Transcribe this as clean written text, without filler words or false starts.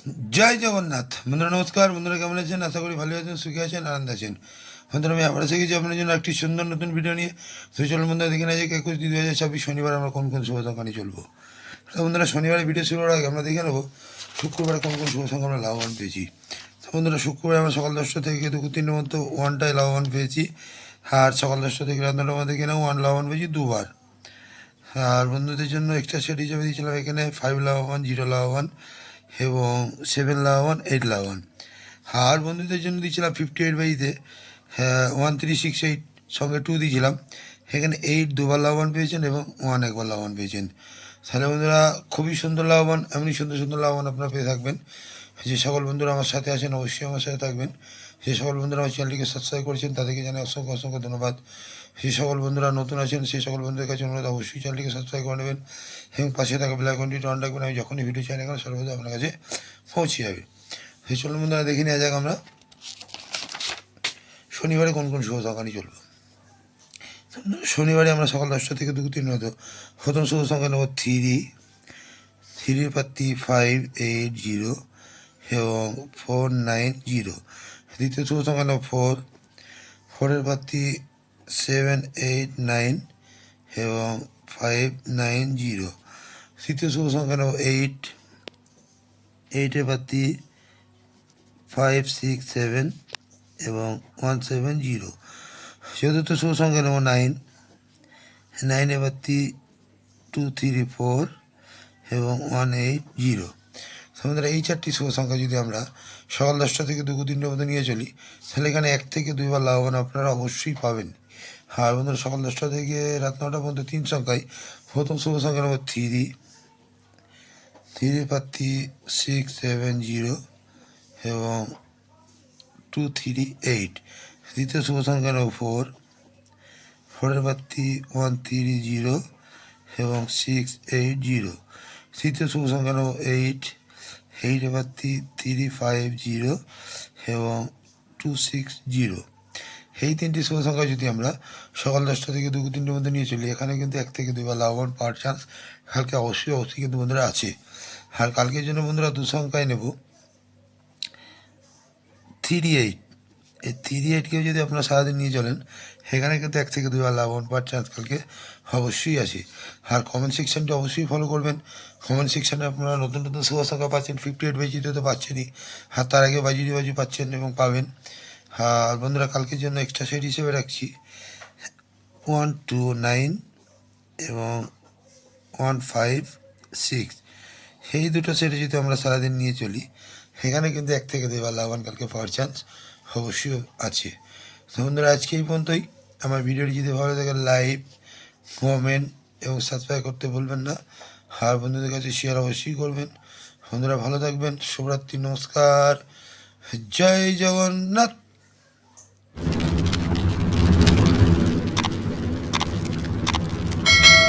জয় জগন্নাথ। বন্ধুরা নমস্কার। বন্ধুরা কেমন আছেন? আশা করি ভালো আছেন, সুখী আছেন, আনন্দ আছেন। বন্ধুরা আমি আবার এসে গেছি আপনার জন্য একটি সুন্দর নতুন ভিডিও নিয়ে। তো চলুন বন্ধুরা দেখে নেওয়া যাক 21/2/2026 শনিবার আমরা কোন কোন শুভ সংখ্যা নিয়ে চলবো। তো বন্ধুরা শনিবারে ভিডিও শুরু করার আগে আমরা দেখে নেবো শুক্রবারে কোন কোন শুভ সংখ্যা আমরা লাভবান পেয়েছি। তো বন্ধুরা শুক্রবারে আমরা সকাল 10টা থেকে দুপুর 3টের মধ্যে ওয়ানটায় লাভবান পেয়েছি। আর সকাল 10টা থেকে রাত 9টার মধ্যে কিনা ওয়ান লাভবান পেয়েছি দুবার। আর বন্ধুদের জন্য এক্সট্রা সেট হিসেবে দিয়েছিলাম এখানে 5 লাভবান, 0 লাভবান এবং 7 লাভবান, 8 লাভবান। আর বন্ধুদের জন্য দিয়েছিলাম 58/তে 1368 সঙ্গে 2 দিয়েছিলাম। এখানে 8 দুবার লাভবান পেয়েছেন এবং 1 একবার লাভবান পেয়েছেন। তাহলে বন্ধুরা খুবই সুন্দর লাভবান, এমনই সুন্দর সুন্দর লাভবান আপনারা পেয়ে থাকবেন। যে সকল বন্ধুরা আমার সাথে আছেন অবশ্যই আমার সাথে থাকবেন। যে সকল বন্ধুরা আমার চ্যানেলটিকে সাবস্ক্রাইব করেছেন তাদেরকে জানাই অসংখ্য অসংখ্য ধন্যবাদ। যে সকল বন্ধুরা নতুন আছেন সেই সকল বন্ধুদের কাছে অনুরোধ অবশ্যই চ্যানেলটিকে সাবস্ক্রাইব করে নেবেন এবং পাশে থাকা বেল আইকনটি অন রাখবেন। আমি যখনই ভিডিও চাই না কেন সর্বদা আপনার কাছে পৌঁছে যাবে। সেই চলুন বন্ধুরা দেখে নেওয়া যাক আমরা শনিবারে কোন কোন শুভ সংখ্যা নিয়ে চলবো। শনিবারে আমরা সকাল 10টা থেকে দুপুর 3 মতো প্রথম শুভ সংখ্যা নেব 3 পাত্তি 580 এবং 490। দ্বিতীয় শুভ সংখ্যা নেব 4 পাত্তি 789 এবং 590। তৃতীয় শুভ সংখ্যা নেব 8 পাত্তি 567 এবং 170। চতুর্থ শুভ সংখ্যা নেব 9 পাত্তি 234 এবং 180। আমাদের এই চারটি শুভ সংখ্যা যদি আমরা সকাল 10টা থেকে দুপুর 3টের মধ্যে নিয়ে চলি তাহলে এখানে 1 থেকে 2 বার লাভবান আপনারা অবশ্যই পাবেন। আর বন্ধুরা সকাল 10টা থেকে রাত 9টা পর্যন্ত 3 সংখ্যায় প্রথম শুভ সংখ্যা নেব 3 পাত্তি 670 এবং 238। দ্বিতীয় শুভ সংখ্যা নেব 4 পাত্তি 130 এবং 680। তৃতীয় শুভ সংখ্যা নেব 8 পাত্তি 350 এবং 260। এই তিনটি শুভ সংখ্যা যদি আমরা সকাল 10টা থেকে দুপুর 3টের মধ্যে নিয়ে চলি এখানে কিন্তু 1 থেকে 2 বার লাভবান পাওয়ার চান্স কালকে অবশ্যই কিন্তু বন্ধুরা আছে। আর কালকের জন্য বন্ধুরা 2 সংখ্যায় নেব 38। এই 38কেও যদি আপনারা সারাদিন নিয়ে চলেন সেখানে কিন্তু 1 থেকে 2 বার লাভবান পাওয়ার চান্স কালকে অবশ্যই আছে। আর কমেন্ট সেকশনটি অবশ্যই ফলো করবেন। কমেন্ট সেকশানে আপনারা নতুন নতুন শুভ সংখ্যা পাচ্ছেন, 58/2 তো পাচ্ছেনই, আর তার আগে বাজি পাচ্ছেন এবং পাবেন। আর বন্ধুরা কালকের জন্য এক্সট্রা সেট হিসেবে রাখছি 129 এবং 156। সেই দুটো সেটে যদি আমরা সারাদিন নিয়ে চলি সেখানে কিন্তু 1 থেকে 2 বার লাভবান কালকে পাওয়ার চান্স অবশ্যই আছে। তো বন্ধুরা আজকে এই পর্যন্তই। আমার ভিডিওটি যদি ভালো লাগে লাইক, কমেন্ট এবং সাবস্ক্রাইব করতে ভুলবেন না। আর বন্ধুদের কাছে শেয়ার অবশ্যই করবেন। বন্ধুরা ভালো থাকবেন। শুভরাত্রি, নমস্কার, জয় জগন্নাথ।